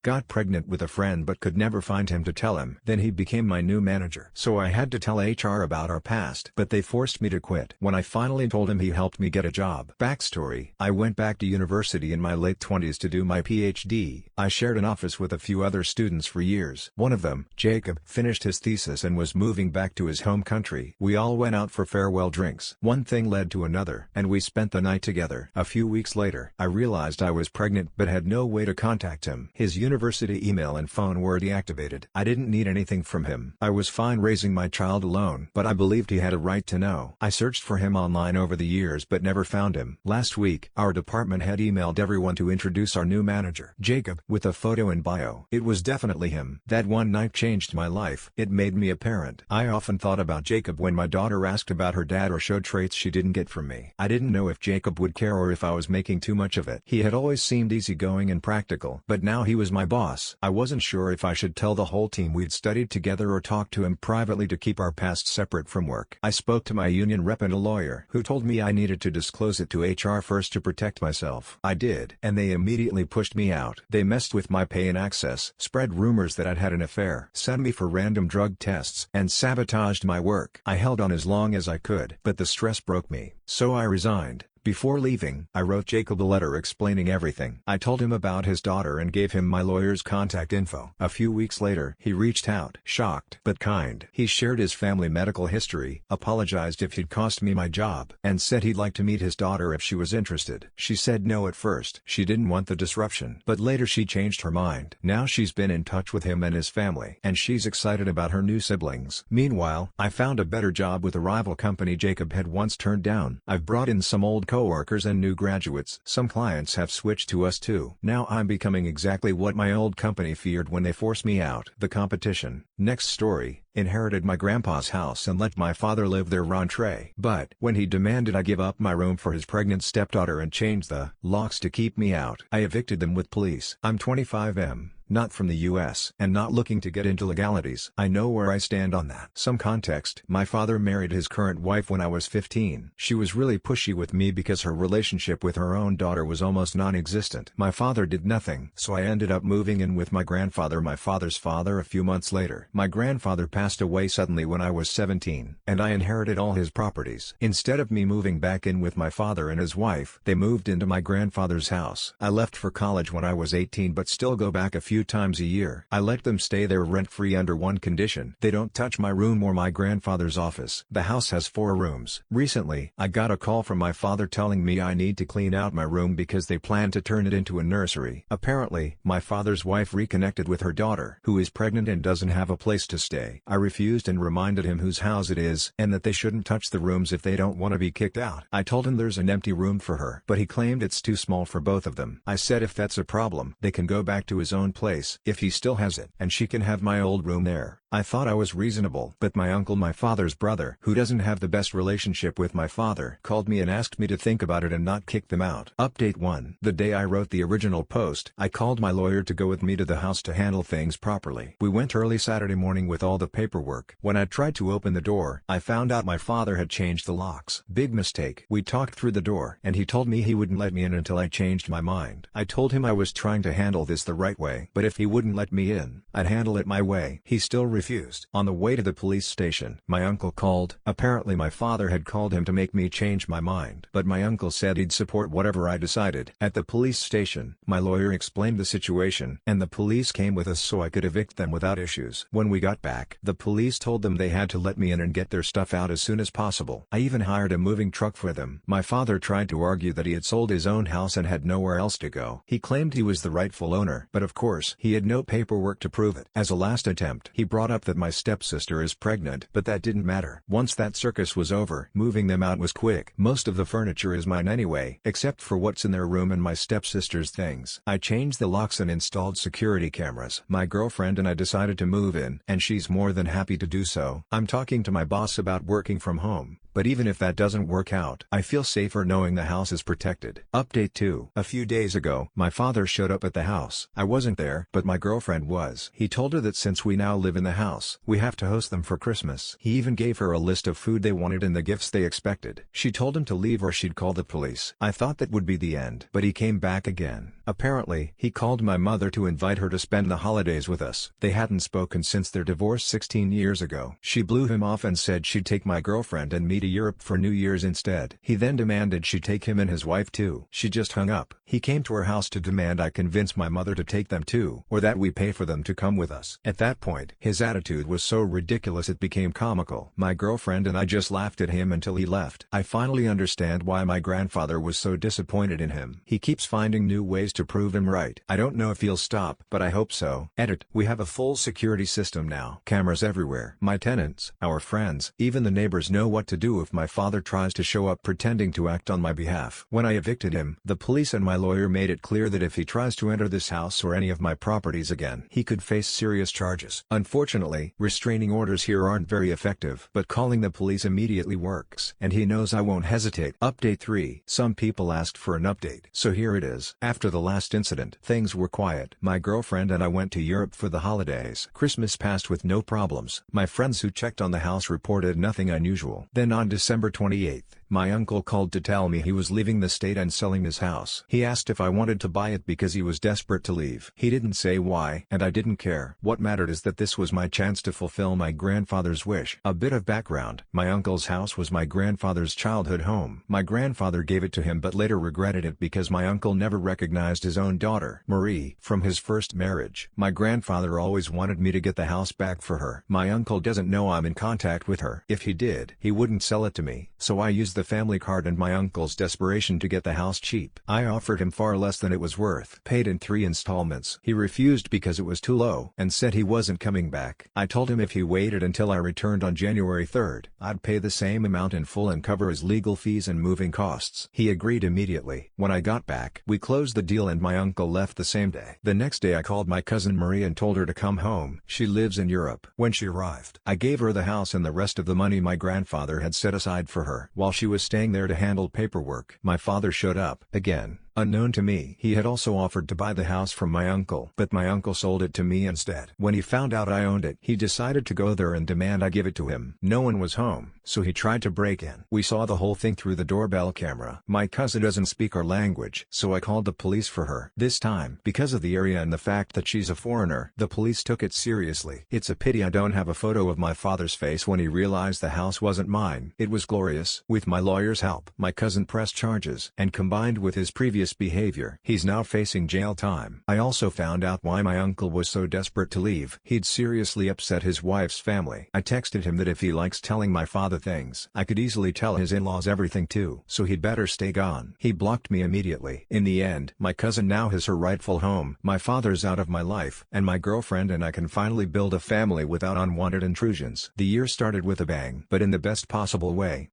Got pregnant with a friend but could never find him to tell him. Then he became my new manager. So I had to tell HR about our past. But they forced me to quit. When I finally told him, he helped me get a job. Backstory: I went back to university in my late 20s to do my PhD. I shared an office with a few other students for years. One of them, Jacob, finished his thesis and was moving back to his home country. We all went out for farewell drinks. One thing led to another, and we spent the night together. A few weeks later, I realized I was pregnant but had no way to contact him. His university email and phone were deactivated. I didn't need anything from him. I was fine raising my child alone, but I believed he had a right to know. I searched for him online over the years but never found him. Last week, our department head emailed everyone to introduce our new manager, Jacob, with a photo and bio. It was definitely him. That one night changed my life. It made me a parent. I often thought about Jacob when my daughter asked about her dad or showed traits she didn't get from me. I didn't know if Jacob would care or if I was making too much of it. He had always seemed easygoing and practical, but now he was my boss. I wasn't sure if I should tell the whole team we'd studied together or talk to him privately to keep our past separate from work. I spoke to my union rep and a lawyer, who told me I needed to disclose it to HR first to protect myself. I did, and they immediately pushed me out. They messed with my pay and access, spread rumors that I'd had an affair, sent me for random drug tests, and sabotaged my work. I held on as long as I could, but the stress broke me, so I resigned. Before leaving, I wrote Jacob a letter explaining everything. I told him about his daughter and gave him my lawyer's contact info. A few weeks later, he reached out, shocked but kind. He shared his family medical history, apologized if he'd cost me my job, and said he'd like to meet his daughter if she was interested. She said no at first. She didn't want the disruption, but later she changed her mind. Now she's been in touch with him and his family, and she's excited about her new siblings. Meanwhile, I found a better job with a rival company Jacob had once turned down. I've brought in some old co-workers and new graduates. Some clients have switched to us too. Now I'm becoming exactly what my old company feared when they forced me out. The competition. Next story. Inherited my grandpa's house and let my father live there rentrée. But when he demanded I give up my room for his pregnant stepdaughter and change the locks to keep me out, I evicted them with police. I'm 25M. Not from the US, and not looking to get into legalities. I know where I stand on that. Some context: my father married his current wife when I was 15. She was really pushy with me because her relationship with her own daughter was almost non-existent. My father did nothing, so I ended up moving in with my grandfather, my father's father, a few months later. My grandfather passed away suddenly when I was 17, and I inherited all his properties. Instead of me moving back in with my father and his wife, they moved into my grandfather's house. I left for college when I was 18 but still go back a few times a year. I let them stay there rent-free under one condition: they don't touch my room or my grandfather's office. The house has 4 rooms. Recently, I got a call from my father telling me I need to clean out my room because they plan to turn it into a nursery. Apparently, my father's wife reconnected with her daughter, who is pregnant and doesn't have a place to stay. I refused and reminded him whose house it is, and that they shouldn't touch the rooms if they don't want to be kicked out. I told him there's an empty room for her, but he claimed it's too small for both of them. I said if that's a problem, they can go back to his own place, if he still has it, and she can have my old room there. I thought I was reasonable, but my uncle, my father's brother, who doesn't have the best relationship with my father, called me and asked me to think about it and not kick them out. Update 1. The day I wrote the original post, I called my lawyer to go with me to the house to handle things properly. We went early Saturday morning with all the paperwork. When I tried to open the door, I found out my father had changed the locks. Big mistake. We talked through the door, and he told me he wouldn't let me in until I changed my mind. I told him I was trying to handle this the right way, but if he wouldn't let me in, I'd handle it my way. He still refused. On the way to the police station, my uncle called. Apparently my father had called him to make me change my mind, but my uncle said he'd support whatever I decided. At the police station, my lawyer explained the situation, and the police came with us so I could evict them without issues. When we got back, the police told them they had to let me in and get their stuff out as soon as possible. I even hired a moving truck for them. My father tried to argue that he had sold his own house and had nowhere else to go. He claimed he was the rightful owner, but of course, he had no paperwork to prove it. As a last attempt, he brought up that my stepsister is pregnant, but that didn't matter. Once that circus was over, moving them out was quick. Most of the furniture is mine anyway, except for what's in their room and my stepsister's things. I changed the locks and installed security cameras. My girlfriend and I decided to move in, and she's more than happy to do so. I'm talking to my boss about working from home, but even if that doesn't work out, I feel safer knowing the house is protected. Update 2. A few days ago, my father showed up at the house. I wasn't there, but my girlfriend was. He told her that since we now live in the house, we have to host them for Christmas. He even gave her a list of food they wanted and the gifts they expected. She told him to leave or she'd call the police. I thought that would be the end, but he came back again. Apparently, he called my mother to invite her to spend the holidays with us. They hadn't spoken since their divorce 16 years ago. She blew him off and said she'd take my girlfriend and me to Europe for New Year's instead. He then demanded she take him and his wife too. She just hung up. He came to her house to demand I convince my mother to take them too, or that we pay for them to come with us. At that point, his attitude was so ridiculous it became comical. My girlfriend and I just laughed at him until he left. I finally understand why my grandfather was so disappointed in him. He keeps finding new ways to prove him right. I don't know if he'll stop, but I hope so. Edit. We have a full security system now. Cameras everywhere. My tenants, our friends, even the neighbors know what to do if my father tries to show up pretending to act on my behalf. When I evicted him, the police and my lawyer made it clear that if he tries to enter this house or any of my properties again, he could face serious charges. Unfortunately, restraining orders here aren't very effective, but calling the police immediately works, and he knows I won't hesitate. Update 3. Some people asked for an update, so here it is. After the last incident, things were quiet. My girlfriend and I went to Europe for the holidays. Christmas passed with no problems. My friends who checked on the house reported nothing unusual. Then on December 28th, my uncle called to tell me he was leaving the state and selling his house. He asked if I wanted to buy it because he was desperate to leave. He didn't say why, and I didn't care. What mattered is that this was my chance to fulfill my grandfather's wish. A bit of background: my uncle's house was my grandfather's childhood home. My grandfather gave it to him but later regretted it because my uncle never recognized his own daughter, Marie, from his first marriage. My grandfather always wanted me to get the house back for her. My uncle doesn't know I'm in contact with her. If he did, he wouldn't sell it to me, so I used the family card and my uncle's desperation to get the house cheap. I offered him far less than it was worth. Paid in 3 installments. He refused because it was too low and said he wasn't coming back. I told him if he waited until I returned on January 3rd, I'd pay the same amount in full and cover his legal fees and moving costs. He agreed immediately. When I got back, we closed the deal and my uncle left the same day. The next day I called my cousin Marie and told her to come home. She lives in Europe. When she arrived, I gave her the house and the rest of the money my grandfather had set aside for her. While she was staying there to handle paperwork, my father showed up, again. Unknown to me, he had also offered to buy the house from my uncle, but my uncle sold it to me instead. When he found out I owned it, he decided to go there and demand I give it to him. No one was home, so he tried to break in. We saw the whole thing through the doorbell camera. My cousin doesn't speak our language, so I called the police for her. This time, because of the area and the fact that she's a foreigner, the police took it seriously. It's a pity I don't have a photo of my father's face when he realized the house wasn't mine. It was glorious. With my lawyer's help, my cousin pressed charges, and combined with his previous behavior, he's now facing jail time. I also found out why my uncle was so desperate to leave. He'd seriously upset his wife's family. I texted him that if he likes telling my father things, I could easily tell his in-laws everything too, so he'd better stay gone. He blocked me immediately. In the end, my cousin now has her rightful home. My father's out of my life, and my girlfriend and I can finally build a family without unwanted intrusions. The year started with a bang, but in the best possible way.